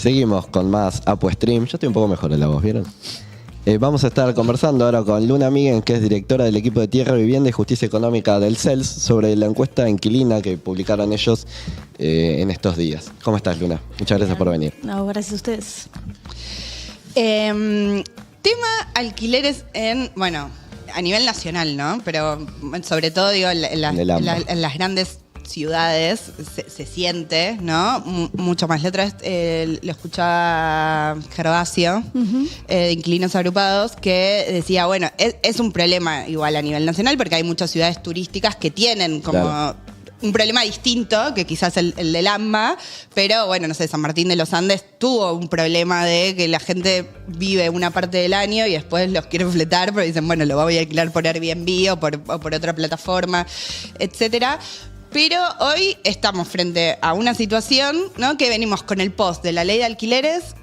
Seguimos con más ApoStream. Yo estoy un poco mejor en la voz, ¿vieron? Vamos a estar conversando ahora con Luna Miguel, que es directora del equipo de Tierra, Vivienda y Justicia Económica del CELS, sobre la encuesta inquilina que publicaron ellos en estos días. ¿Cómo estás, Luna? Muchas gracias por venir. No, gracias a ustedes. Tema alquileres a nivel nacional, ¿no? Pero sobre todo, digo, en las grandes ciudades se siente, ¿no? Mucho más. La otra vez lo escuchaba Gervasio, de Inquilinos Agrupados, que decía, bueno, es un problema igual a nivel nacional porque hay muchas ciudades turísticas que tienen como un problema distinto que quizás el del AMBA, pero bueno, no sé, San Martín de los Andes tuvo un problema de que la gente vive una parte del año y después los quiere fletar, pero dicen, bueno, lo voy a alquilar por Airbnb o por otra plataforma, etcétera. Pero hoy estamos frente a una situación, ¿no? Que venimos con el post de la ley de alquileres,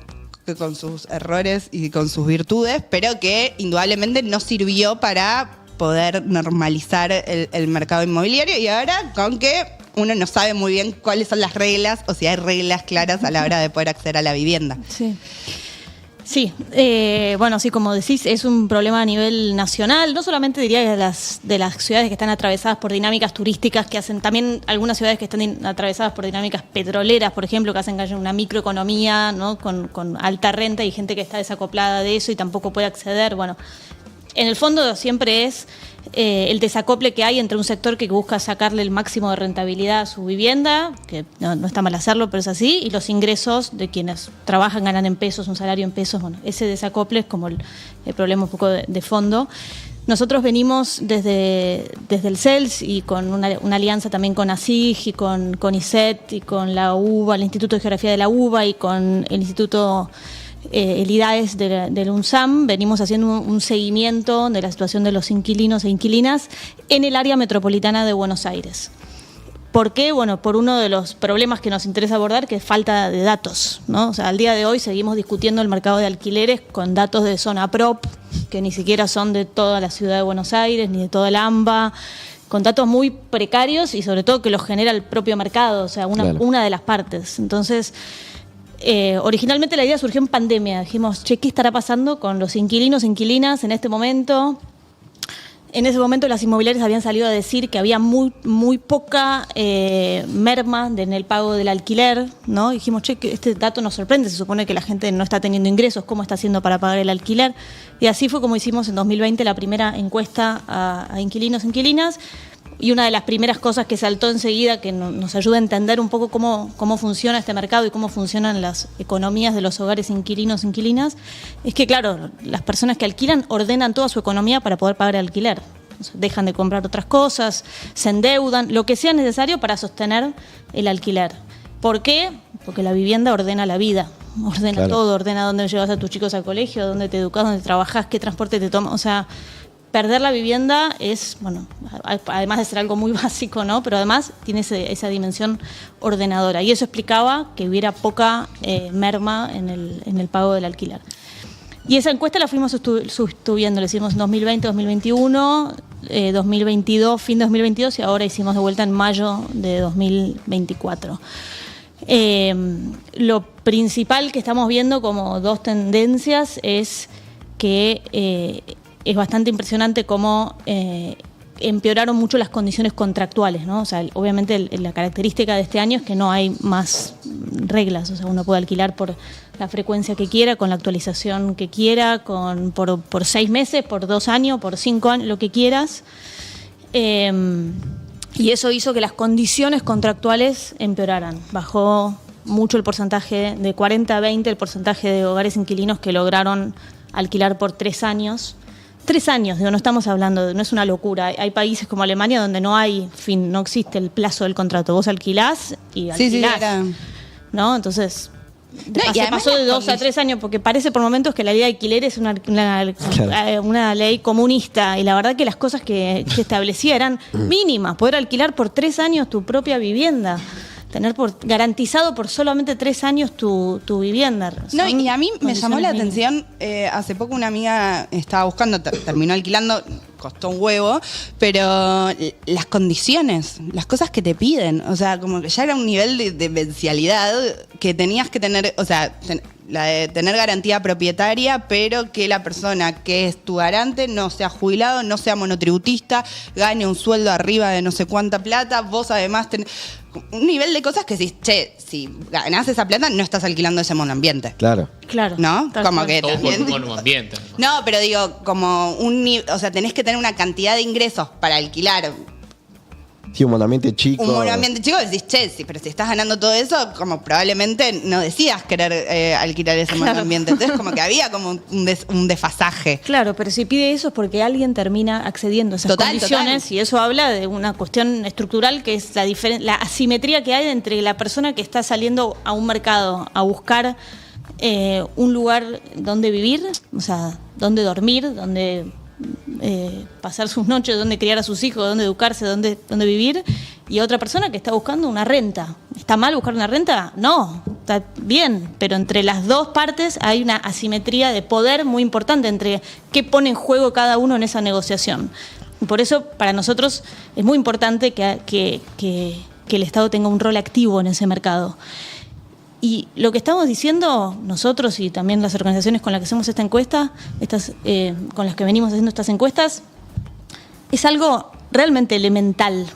que con sus errores y con sus virtudes, pero que indudablemente no sirvió para poder normalizar el mercado inmobiliario, y ahora con que uno no sabe muy bien cuáles son las reglas o si hay reglas claras a la hora de poder acceder a la vivienda. Sí, bueno, sí, como decís, es un problema a nivel nacional, no solamente diría de las ciudades que están atravesadas por dinámicas turísticas, que hacen también algunas ciudades que están atravesadas por dinámicas petroleras, por ejemplo, que hacen que haya una microeconomía, ¿no? con alta renta y gente que está desacoplada de eso y tampoco puede acceder. Bueno, en el fondo siempre es el desacople que hay entre un sector que busca sacarle el máximo de rentabilidad a su vivienda, que no está mal hacerlo, pero es así, y los ingresos de quienes trabajan, ganan en pesos, un salario en pesos. Bueno, ese desacople es como el problema un poco de fondo. Nosotros venimos desde el CELS y con una alianza también con ASIG y con CONICET y con la UBA, el Instituto de Geografía de la UBA y con el Instituto el IDAES del UNSAM, venimos haciendo un seguimiento de la situación de los inquilinos e inquilinas en el área metropolitana de Buenos Aires. ¿Por qué? Bueno, por uno de los problemas que nos interesa abordar, que es falta de datos, ¿no? O sea, al día de hoy seguimos discutiendo el mercado de alquileres con datos de zona PROP, que ni siquiera son de toda la ciudad de Buenos Aires, ni de toda la AMBA, con datos muy precarios y sobre todo que los genera el propio mercado, o sea, una de las partes. Entonces, originalmente la idea surgió en pandemia. Dijimos, ¿qué estará pasando con los inquilinos e inquilinas en este momento? En ese momento las inmobiliarias habían salido a decir que había muy poca merma en el pago del alquiler, ¿no? Y dijimos, que este dato nos sorprende, se supone que la gente no está teniendo ingresos, ¿cómo está haciendo para pagar el alquiler? Y así fue como hicimos en 2020 la primera encuesta a inquilinos e inquilinas. Y una de las primeras cosas que saltó enseguida, que nos ayuda a entender un poco cómo funciona este mercado y cómo funcionan las economías de los hogares inquilinos e inquilinas, es que, claro, las personas que alquilan ordenan toda su economía para poder pagar el alquiler. O sea, dejan de comprar otras cosas, se endeudan, lo que sea necesario para sostener el alquiler. ¿Por qué? Porque la vivienda ordena la vida, ordena todo, ordena dónde llevas a tus chicos al colegio, dónde te educas, dónde trabajas, qué transporte te tomas, o sea, perder la vivienda es, bueno, además de ser algo muy básico, ¿no? Pero además tiene esa dimensión ordenadora. Y eso explicaba que hubiera poca merma en el pago del alquiler. Y esa encuesta la fuimos subiendo, la hicimos en 2020, 2021, 2022, fin de 2022 y ahora hicimos de vuelta en mayo de 2024. Lo principal que estamos viendo como dos tendencias es que es bastante impresionante cómo empeoraron mucho las condiciones contractuales, ¿no? O sea, obviamente la característica de este año es que no hay más reglas, o sea, uno puede alquilar por la frecuencia que quiera, con la actualización que quiera, por 6 meses, por 2 años, por 5 años, lo que quieras. Y eso hizo que las condiciones contractuales empeoraran. Bajó mucho el porcentaje, de 40 a 20, el porcentaje de hogares inquilinos que lograron alquilar por 3 años. 3 años, digo, no estamos hablando, no es una locura. Hay países como Alemania donde no hay fin, no existe el plazo del contrato. Vos alquilás y alquilás, ¿no? Entonces, pasó de 2 a 3 años, porque parece por momentos que la ley de alquiler es una ley comunista, y la verdad que las cosas que establecía eran mínimas. Poder alquilar por 3 años tu propia vivienda. Tener garantizado por solamente 3 años tu vivienda. No, y a mí me llamó la atención, hace poco una amiga estaba buscando, terminó alquilando, costó un huevo, pero las condiciones, las cosas que te piden, o sea, como que ya era un nivel de demencialidad que tenías que tener, o sea, la de tener garantía propietaria, pero que la persona que es tu garante no sea jubilado, no sea monotributista, gane un sueldo arriba de no sé cuánta plata, vos además tenés un nivel de cosas que si ganás esa plata no estás alquilando ese monoambiente. Claro. ¿No? Como que todo también, por un monoambiente. no, pero digo, como o sea, tenés que tener una cantidad de ingresos para alquilar. Sí, un monoambiente chico. Un monoambiente chico, decís, sí, pero si estás ganando todo eso, como probablemente no decías querer alquilar ese monoambiente. Entonces, como que había como un desfasaje. Claro, pero si pide eso es porque alguien termina accediendo a esas condiciones y eso habla de una cuestión estructural que es la asimetría que hay entre la persona que está saliendo a un mercado a buscar un lugar donde vivir, o sea, donde dormir, donde pasar sus noches, donde criar a sus hijos, donde educarse, donde vivir, y otra persona que está buscando una renta. ¿Está mal buscar una renta? No, está bien, pero entre las dos partes hay una asimetría de poder muy importante entre qué pone en juego cada uno en esa negociación. Y por eso, para nosotros, es muy importante que el Estado tenga un rol activo en ese mercado. Y lo que estamos diciendo nosotros y también las organizaciones con las que hacemos esta encuesta, con las que venimos haciendo estas encuestas, es algo realmente elemental.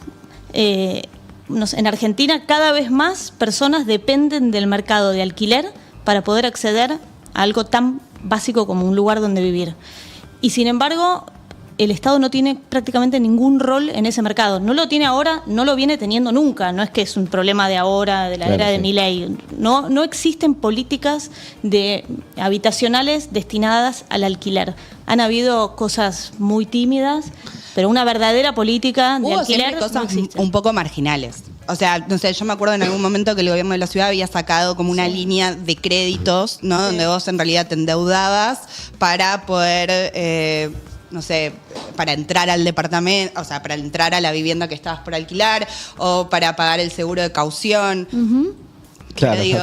En Argentina cada vez más personas dependen del mercado de alquiler para poder acceder a algo tan básico como un lugar donde vivir. Y sin embargo, el Estado no tiene prácticamente ningún rol en ese mercado. No lo tiene ahora, no lo viene teniendo nunca. No es que es un problema de ahora, de la era de Milei. No existen políticas habitacionales destinadas al alquiler. Han habido cosas muy tímidas, pero una verdadera política de alquiler cosas no existe. un poco marginales. O sea, no sé, yo me acuerdo en algún momento que el gobierno de la ciudad había sacado como una línea de créditos, ¿no? Sí. Donde vos en realidad te endeudabas para poder... no sé, para entrar al departamento, o sea, para entrar a la vivienda que estabas por alquilar o para pagar el seguro de caución. Claro. Pero digo,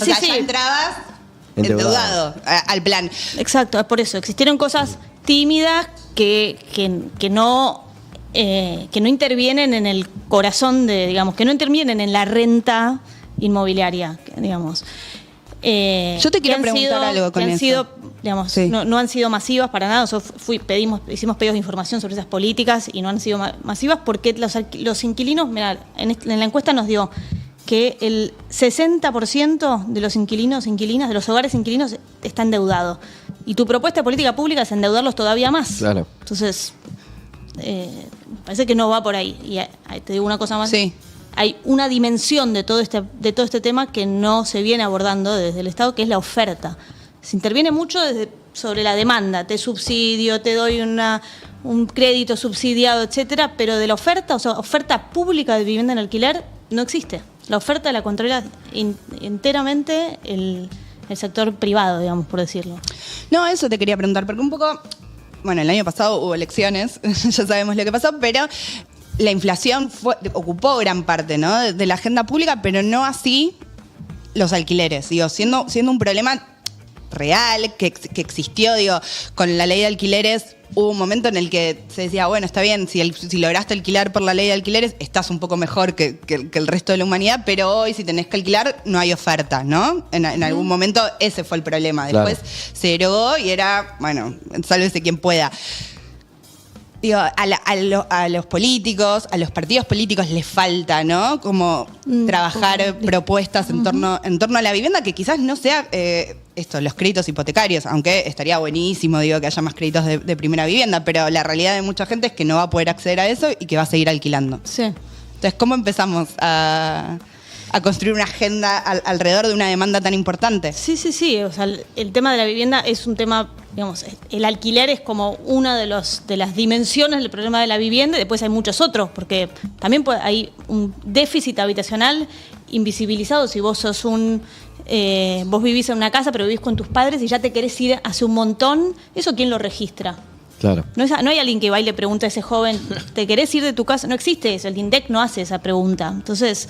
o sea, ya entrabas endeudado al plan. Exacto, es por eso. Existieron cosas tímidas que no intervienen en el corazón digamos, que no intervienen en la renta inmobiliaria, digamos. Yo te quiero preguntar algo con eso. Digamos, sí. no han sido masivas para nada. Nosotros hicimos pedidos de información sobre esas políticas y no han sido masivas porque los inquilinos, mirá, en la encuesta nos dio que el 60% de los inquilinos, de los hogares inquilinos está endeudado. Y tu propuesta de política pública es endeudarlos todavía más. Claro. Entonces, parece que no va por ahí. Y te digo una cosa más. Sí. Hay una dimensión de todo este tema que no se viene abordando desde el Estado, que es la oferta. Se interviene mucho sobre la demanda, te subsidio, te doy un crédito subsidiado, etcétera, pero de la oferta, o sea, oferta pública de vivienda en alquiler, no existe. La oferta la controla enteramente el sector privado, digamos, por decirlo. No, eso te quería preguntar, porque un poco, bueno, el año pasado hubo elecciones, ya sabemos lo que pasó, pero la inflación ocupó gran parte, ¿no?, de la agenda pública, pero no así los alquileres. Digo, siendo un problema real, que existió, digo, con la ley de alquileres hubo un momento en el que se decía, bueno, está bien, si lograste alquilar por la ley de alquileres, estás un poco mejor que el resto de la humanidad, pero hoy si tenés que alquilar, no hay oferta, ¿no? En algún momento ese fue el problema. Después se derogó y era, bueno, sálvese quien pueda. Digo, a los políticos, a los partidos políticos les falta, ¿no? Como trabajar propuestas en torno a la vivienda, que quizás no sea los créditos hipotecarios, aunque estaría buenísimo, digo, que haya más créditos de primera vivienda, pero la realidad de mucha gente es que no va a poder acceder a eso y que va a seguir alquilando. Sí. Entonces, ¿cómo empezamos a construir una agenda alrededor de una demanda tan importante? Sí. O sea, el tema de la vivienda es un tema, digamos, el alquiler es como una de las dimensiones del problema de la vivienda, y después hay muchos otros, porque también hay un déficit habitacional invisibilizado. Si vos sos vos vivís en una casa, pero vivís con tus padres y ya te querés ir hace un montón, ¿eso quién lo registra? Claro. No hay alguien que va y le pregunte a ese joven, ¿te querés ir de tu casa? No existe eso, el INDEC no hace esa pregunta. Entonces,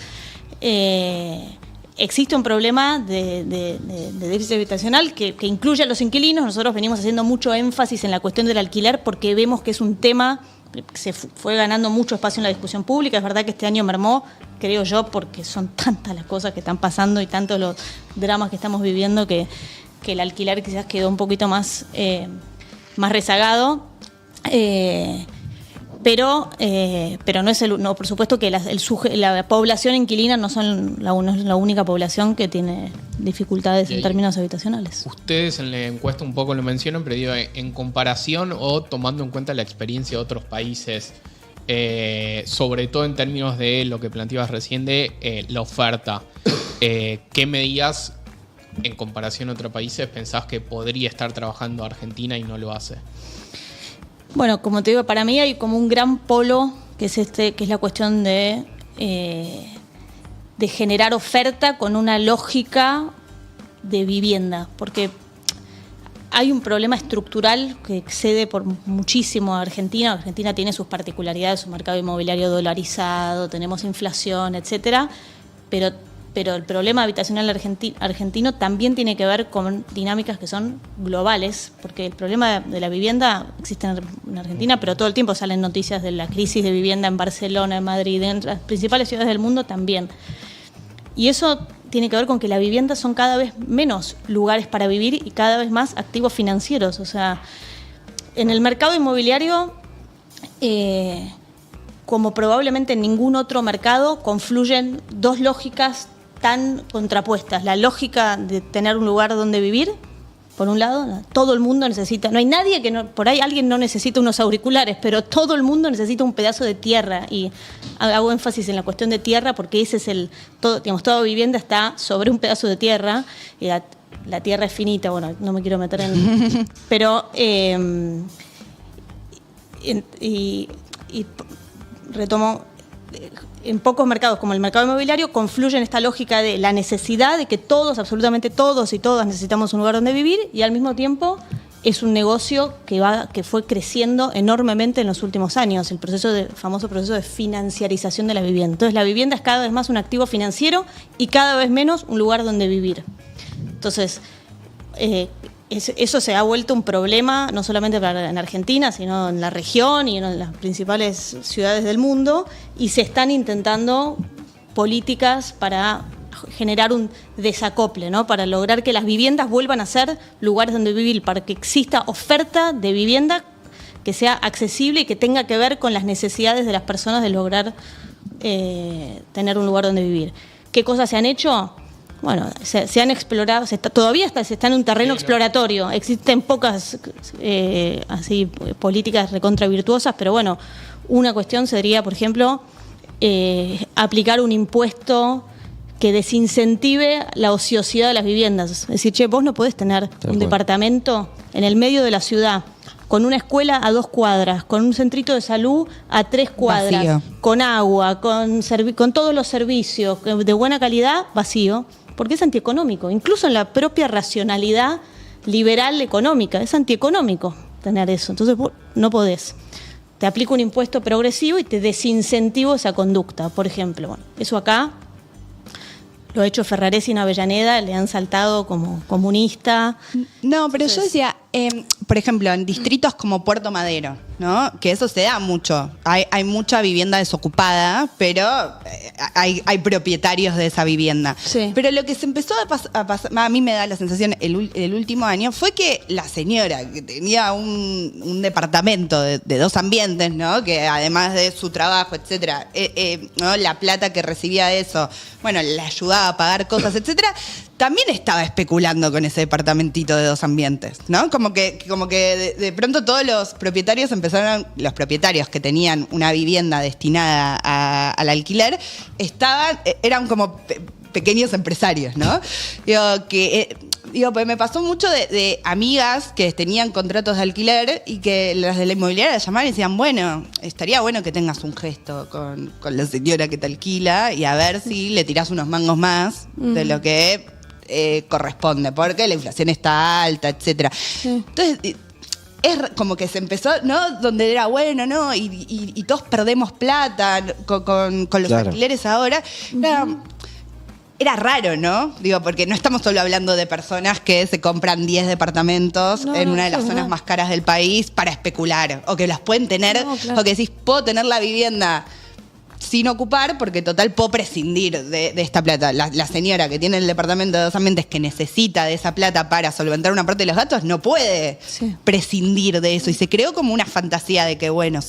existe un problema de déficit habitacional que incluye a los inquilinos. Nosotros venimos haciendo mucho énfasis en la cuestión del alquiler porque vemos que es un tema que se fue ganando mucho espacio en la discusión pública. Es verdad que este año mermó, creo yo, porque son tantas las cosas que están pasando y tantos los dramas que estamos viviendo que el alquiler quizás quedó un poquito más rezagado. Pero no es no, por supuesto que la población inquilina no son la única población que tiene dificultades en términos habitacionales. Ustedes en la encuesta un poco lo mencionan, pero digo, en comparación o tomando en cuenta la experiencia de otros países, sobre todo en términos de lo que planteabas recién de la oferta, ¿qué medidas en comparación a otros países pensás que podría estar trabajando Argentina y no lo hace? Bueno, como te digo, para mí hay como un gran polo que es la cuestión de generar oferta con una lógica de vivienda, porque hay un problema estructural que excede por muchísimo a Argentina. Argentina tiene sus particularidades, su mercado inmobiliario dolarizado, tenemos inflación, etcétera, pero el problema habitacional argentino también tiene que ver con dinámicas que son globales, porque el problema de la vivienda existe en Argentina, pero todo el tiempo salen noticias de la crisis de vivienda en Barcelona, en Madrid, en las principales ciudades del mundo también. Y eso tiene que ver con que la vivienda son cada vez menos lugares para vivir y cada vez más activos financieros. O sea, en el mercado inmobiliario, como probablemente en ningún otro mercado, confluyen dos lógicas tan contrapuestas. La lógica de tener un lugar donde vivir, por un lado, todo el mundo necesita, no hay nadie que no, por ahí alguien no necesita unos auriculares, pero todo el mundo necesita un pedazo de tierra, y hago énfasis en la cuestión de tierra porque ese es toda vivienda está sobre un pedazo de tierra, y la tierra es finita, bueno, no me quiero meter en... pero... y retomo, en pocos mercados como el mercado inmobiliario confluye en esta lógica de la necesidad de que todos, absolutamente todos y todas necesitamos un lugar donde vivir, y al mismo tiempo es un negocio que fue creciendo enormemente en los últimos años, el famoso proceso de financiarización de la vivienda. Entonces la vivienda es cada vez más un activo financiero y cada vez menos un lugar donde vivir. Entonces, eso se ha vuelto un problema no solamente en Argentina, sino en la región y en las principales ciudades del mundo, y se están intentando políticas para generar un desacople, ¿no? Para lograr que las viviendas vuelvan a ser lugares donde vivir, para que exista oferta de vivienda que sea accesible y que tenga que ver con las necesidades de las personas de lograr tener un lugar donde vivir. ¿Qué cosas se han hecho? Bueno, se han explorado, todavía se está en un terreno exploratorio. Existen pocas políticas recontra virtuosas, pero bueno, una cuestión sería, por ejemplo, aplicar un impuesto que desincentive la ociosidad de las viviendas. Es decir, vos no podés tener un departamento en el medio de la ciudad, con una escuela a 2 cuadras, con un centrito de salud a 3 cuadras, vacío, con agua, con todos los servicios de buena calidad, vacío, porque es antieconómico. Incluso en la propia racionalidad liberal económica, es antieconómico tener eso. Entonces vos no podés. Te aplico un impuesto progresivo y te desincentivo esa conducta, por ejemplo. Bueno, eso acá lo ha hecho Ferraresi en Avellaneda, le han saltado como comunista. No, pero yo decía, por ejemplo, en distritos como Puerto Madero, ¿no? Que eso se da mucho. Hay mucha vivienda desocupada, pero hay propietarios de esa vivienda. Sí. Pero lo que se empezó a pasar, a mí me da la sensación el último año, fue que la señora que tenía un departamento de 2 ambientes, ¿no? Que además de su trabajo, etcétera, ¿no? La plata que recibía de eso, bueno, le ayudaba a pagar cosas, etcétera, también estaba especulando con ese departamentito de 2 ambientes, ¿no? Como que de pronto todos los propietarios los propietarios que tenían una vivienda destinada al alquiler, eran como pequeños empresarios, ¿no? Pues me pasó mucho de amigas que tenían contratos de alquiler y que las de la inmobiliaria llamaban y decían, bueno, estaría bueno que tengas un gesto con la señora que te alquila y a ver si le tirás unos mangos más de lo que corresponde, porque la inflación está alta, etcétera. Sí. Entonces, es como que se empezó, ¿no? Donde era bueno, ¿no? Y todos perdemos plata con los alquileres ahora. era raro, ¿no? Digo, porque no estamos solo hablando de personas que se compran 10 departamentos en una de las zonas más caras del país para especular, o que las pueden tener, o que decís, puedo tener la vivienda sin ocupar porque total puedo prescindir de esta plata. La señora que tiene el departamento de 2 ambientes que necesita de esa plata para solventar una parte de los gastos no puede prescindir de eso, y se creó como una fantasía de que bueno,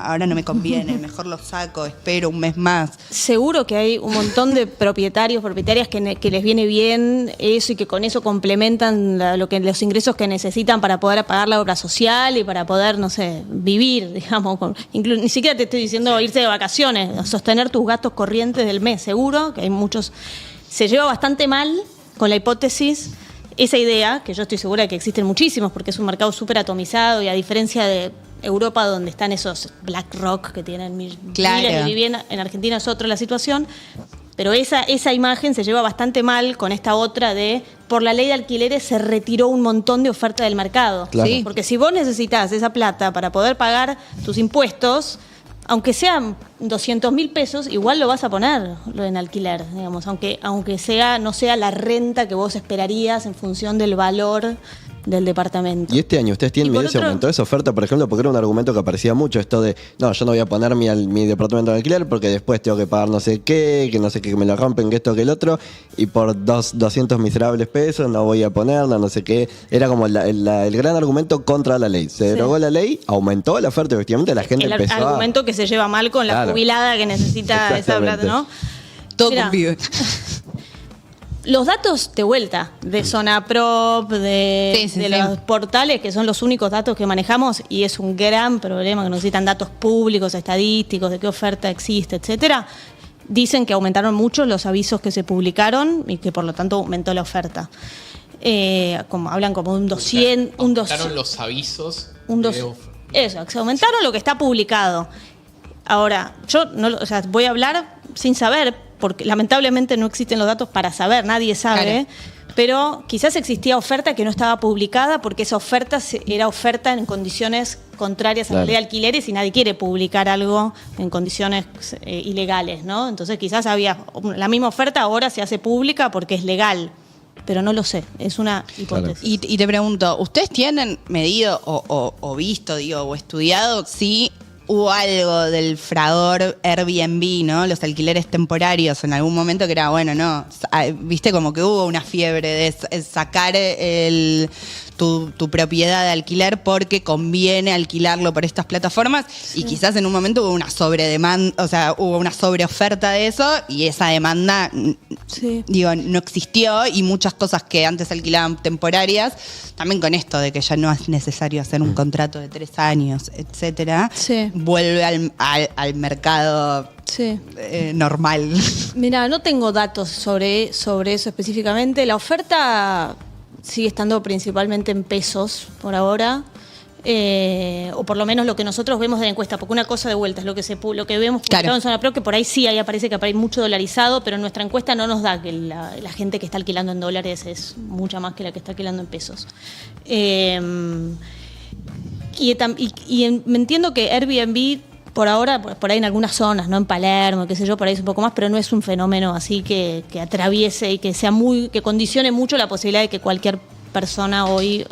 ahora no me conviene, mejor lo saco, espero un mes más. Seguro que hay un montón de propietarias que les viene bien eso y que con eso complementan los ingresos que necesitan para poder pagar la obra social y para poder, no sé, vivir, digamos. Ni siquiera te estoy diciendo irse de vacaciones, sostener tus gastos corrientes del mes. Seguro que hay muchos. Se lleva bastante mal con la hipótesis, esa idea, que yo estoy segura de que existen muchísimos, porque es un mercado súper atomizado, y a diferencia de Europa, donde están esos BlackRock que tienen miles de viviendas, en Argentina es otra la situación. Pero esa imagen se lleva bastante mal con esta otra de, por la ley de alquileres se retiró un montón de oferta del mercado. Claro. ¿Sí? Porque si vos necesitas esa plata para poder pagar tus impuestos, aunque sean 200.000 pesos, igual lo vas a poner en alquiler, digamos, aunque no sea la renta que vos esperarías en función del valor del departamento. Y este año ustedes tienen medidas, aumentó esa oferta, por ejemplo, porque era un argumento que aparecía mucho, esto de, no, yo no voy a poner mi departamento en alquiler porque después tengo que pagar no sé qué, que me lo rompen, que esto, que el otro, y por 200 miserables pesos no voy a ponerla, no sé qué. Era como el gran argumento contra la ley. Se derogó la ley, aumentó la oferta, efectivamente la gente empezó El argumento que se lleva mal con la jubilada que necesita esa plata, ¿no? Todo convive. Los datos de vuelta, de Zonaprop, de los portales, que son los únicos datos que manejamos, y es un gran problema que necesitan datos públicos, estadísticos, de qué oferta existe, etcétera, dicen que aumentaron mucho los avisos que se publicaron y que por lo tanto aumentó la oferta. Hablan como un 200... Aumentaron los avisos. Eso, se aumentaron lo que está publicado. Ahora, yo voy a hablar sin saber, porque lamentablemente no existen los datos para saber, nadie sabe, pero quizás existía oferta que no estaba publicada porque esa oferta era oferta en condiciones contrarias a la ley de alquileres y nadie quiere publicar algo en condiciones ilegales, ¿no? Entonces quizás había la misma oferta, ahora se hace pública porque es legal. Pero no lo sé, es una hipótesis. Y te pregunto, ¿ustedes tienen medido o visto, o estudiado si hubo algo del fragor Airbnb, ¿no? Los alquileres temporarios en algún momento que era, viste como que hubo una fiebre de sacar tu propiedad de alquiler porque conviene alquilarlo por estas plataformas, y quizás en un momento hubo una sobredemanda, hubo una sobreoferta de eso, y esa demanda no existió, y muchas cosas que antes alquilaban temporarias, también con esto de que ya no es necesario hacer un contrato de 3 años, etcétera, vuelve al mercado normal. Mira, no tengo datos sobre eso específicamente. La oferta sigue estando principalmente en pesos por ahora, o por lo menos lo que nosotros vemos de la encuesta, porque una cosa de vuelta es lo que vemos publicado en Zonaprop, que por ahí aparece que hay mucho dolarizado, pero nuestra encuesta no nos da que la gente que está alquilando en dólares es mucha más que la que está alquilando en pesos. Me entiendo que Airbnb por ahora, por ahí en algunas zonas, no en Palermo, qué sé yo, por ahí es un poco más, pero no es un fenómeno así que atraviese y que que condicione mucho la posibilidad de que cualquier persona hoy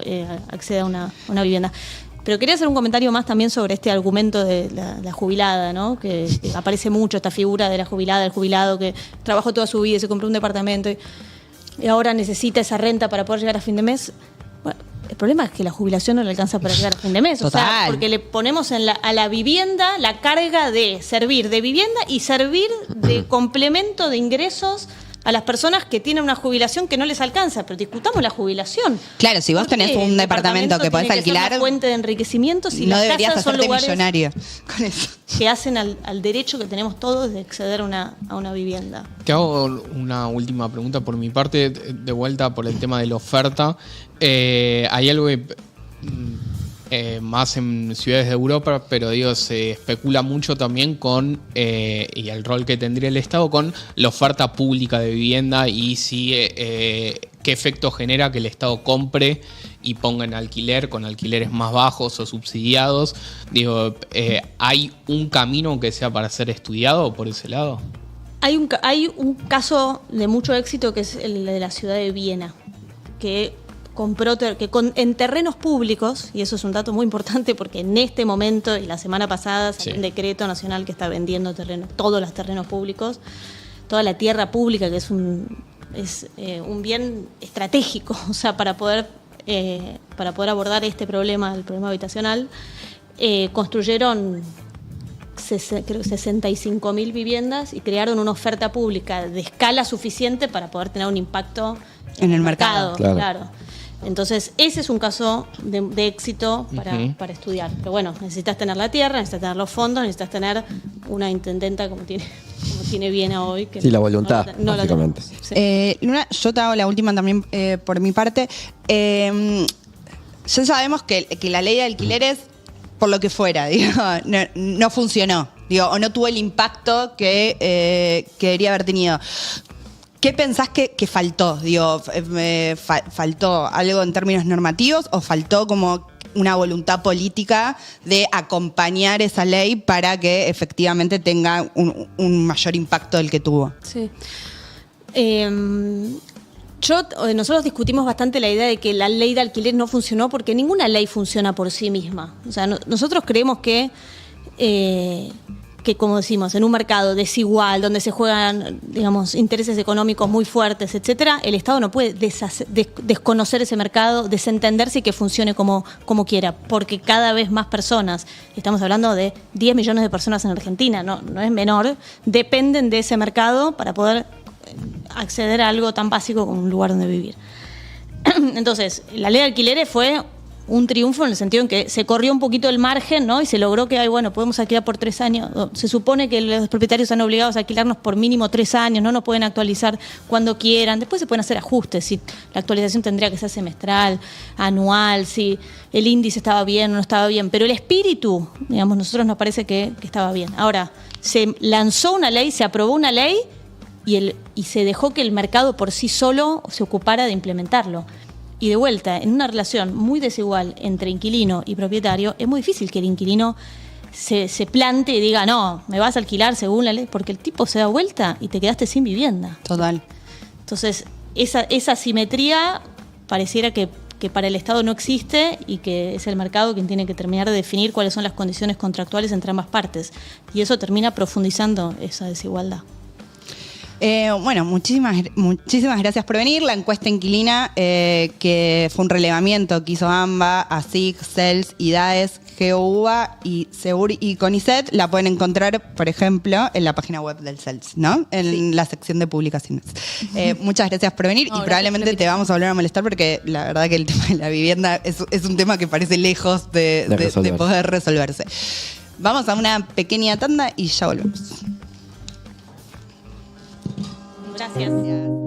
acceda a una vivienda. Pero quería hacer un comentario más también sobre este argumento de la jubilada, ¿no? Que aparece mucho esta figura de la jubilada, del jubilado que trabajó toda su vida y se compró un departamento y ahora necesita esa renta para poder llegar a fin de mes. Bueno, el problema es que la jubilación no le alcanza para llegar a fin de mes. Total. O sea, porque le ponemos a la vivienda la carga de servir de vivienda y servir de complemento de ingresos a las personas que tienen una jubilación que no les alcanza. Pero discutamos la jubilación. Claro, si vos tenés un departamento que podés alquilar, es una fuente de enriquecimiento. Si no las deberías casas son hacerte lugares millonario con eso, que hacen al derecho que tenemos todos de acceder a una vivienda. Te hago una última pregunta por mi parte, de vuelta por el tema de la oferta. Hay algo más en ciudades de Europa, pero se especula mucho también con y el rol que tendría el Estado con la oferta pública de vivienda y qué efecto genera que el Estado compre y ponga en alquiler con alquileres más bajos o subsidiados. ¿Hay un camino que sea para ser estudiado por ese lado? Hay un caso de mucho éxito que es el de la ciudad de Viena, que compró en terrenos públicos, y eso es un dato muy importante porque en este momento y la semana pasada salió un decreto nacional que está vendiendo todos los terrenos públicos, toda la tierra pública, que es un bien estratégico, o sea, para poder abordar el problema habitacional. Construyeron creo 65.000 viviendas y crearon una oferta pública de escala suficiente para poder tener un impacto en el mercado. Claro. Entonces, ese es un caso de éxito para estudiar. Pero bueno, necesitas tener la tierra, necesitas tener los fondos, necesitas tener una intendenta como tiene Viena hoy. Que la voluntad, básicamente. Sí. Luna, yo te hago la última también por mi parte. Ya sabemos que la ley de alquileres, por lo que fuera, no funcionó, o no tuvo el impacto que debería haber tenido. ¿Qué pensás que faltó? ¿Faltó algo en términos normativos o faltó como una voluntad política de acompañar esa ley para que efectivamente tenga un mayor impacto del que tuvo? Sí. Nosotros discutimos bastante la idea de que la ley de alquiler no funcionó porque ninguna ley funciona por sí misma. O sea, nosotros creemos que como decimos, en un mercado desigual, donde se juegan, digamos, intereses económicos muy fuertes, etcétera, el Estado no puede desconocer ese mercado, desentenderse y que funcione como quiera, porque cada vez más personas, estamos hablando de 10 millones de personas en Argentina, no es menor, dependen de ese mercado para poder acceder a algo tan básico como un lugar donde vivir. Entonces, la ley de alquileres fue un triunfo en el sentido en que se corrió un poquito el margen, ¿no? Y se logró que, podemos alquilar por 3 años. Se supone que los propietarios están obligados a alquilarnos por mínimo 3 años, no nos pueden actualizar cuando quieran. Después se pueden hacer ajustes, si la actualización tendría que ser semestral, anual, si el índice estaba bien o no estaba bien. Pero el espíritu, nosotros nos parece que estaba bien. Ahora, se lanzó una ley, se aprobó una ley y se dejó que el mercado por sí solo se ocupara de implementarlo. Y de vuelta, en una relación muy desigual entre inquilino y propietario, es muy difícil que el inquilino se plante y diga, no, me vas a alquilar según la ley, porque el tipo se da vuelta y te quedaste sin vivienda. Total. Entonces, esa simetría pareciera que para el Estado no existe y que es el mercado quien tiene que terminar de definir cuáles son las condiciones contractuales entre ambas partes. Y eso termina profundizando esa desigualdad. Muchísimas gracias por venir. La encuesta inquilina, que fue un relevamiento que hizo AMBA, ASIC, CELS, IDAES, GEUBA y SEUR y CONICET, la pueden encontrar, por ejemplo, en la página web del CELS, ¿no? En la sección de publicaciones. Muchas gracias por venir y probablemente te vamos a volver a molestar porque la verdad que el tema de la vivienda es un tema que parece lejos de poder resolverse. Vamos a una pequeña tanda y ya volvemos. Gracias.